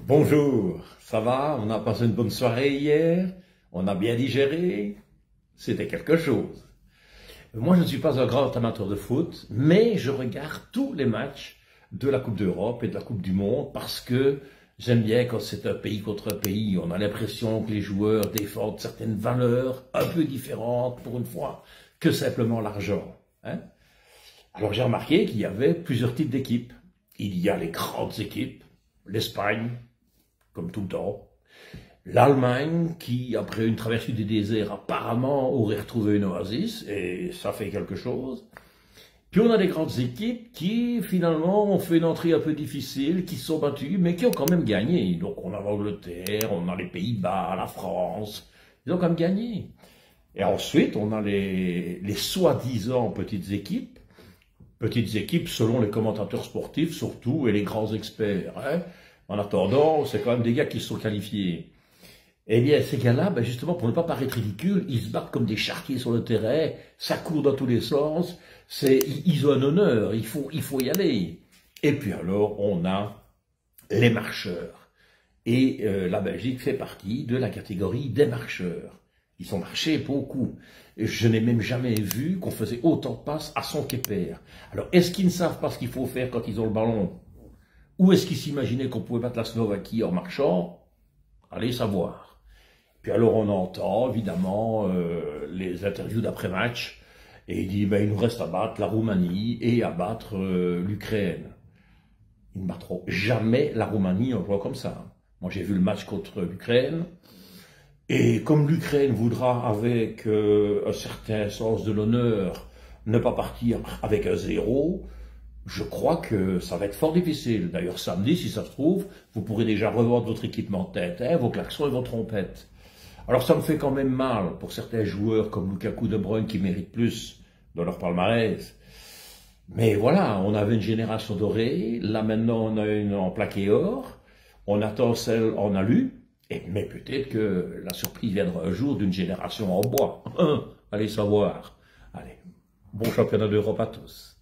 Bonjour, ça va? On a passé une bonne soirée hier? On a bien digéré? C'était quelque chose. Moi, je ne suis pas un grand amateur de foot, mais je regarde tous les matchs de la Coupe d'Europe et de la Coupe du Monde parce que j'aime bien quand c'est un pays contre un pays. On a l'impression que les joueurs défendent certaines valeurs un peu différentes pour une fois que simplement l'argent, hein. Alors j'ai remarqué qu'il y avait plusieurs types d'équipes. Il y a les grandes équipes, l'Espagne, comme tout le temps. L'Allemagne, qui, après une traversée du désert, apparemment aurait retrouvé une oasis, et ça fait quelque chose. Puis on a des grandes équipes qui, finalement, ont fait une entrée un peu difficile, qui se sont battues, mais qui ont quand même gagné. Donc on a l'Angleterre, on a les Pays-Bas, la France, ils ont quand même gagné. Et ensuite, on a les soi-disant petites équipes selon les commentateurs sportifs surtout, et les grands experts, hein. En attendant, c'est quand même des gars qui se sont qualifiés. Eh bien, ces gars-là, ben justement, pour ne pas paraître ridicules, ils se battent comme des charretiers sur le terrain, ça court dans tous les sens, ils ont un honneur, il faut y aller. Et puis alors, on a les marcheurs. Et la Belgique fait partie de la catégorie des marcheurs. Ils ont marché beaucoup. Et je n'ai même jamais vu qu'on faisait autant de passes à son quépère. Alors, est-ce qu'ils ne savent pas ce qu'il faut faire quand ils ont le ballon? Ou est-ce qu'ils s'imaginaient qu'on pouvait battre la Slovaquie en marchant? Allez savoir. Puis alors on entend évidemment les interviews d'après-match, et il dit ben, il nous reste à battre la Roumanie et à battre l'Ukraine. Ils ne battront jamais la Roumanie en jouant comme ça. Moi j'ai vu le match contre l'Ukraine, et comme l'Ukraine voudra avec un certain sens de l'honneur ne pas partir avec un zéro, je crois que ça va être fort difficile. D'ailleurs, samedi, si ça se trouve, vous pourrez déjà revendre votre équipement de tête, hein, vos klaxons et vos trompettes. Alors ça me fait quand même mal pour certains joueurs comme Lukaku, De Bruyne qui méritent plus dans leur palmarès. Mais voilà, on avait une génération dorée, là maintenant on a une en plaqué or, on attend celle en alu, mais peut-être que la surprise viendra un jour d'une génération en bois. Allez savoir. Allez, bon championnat d'Europe à tous.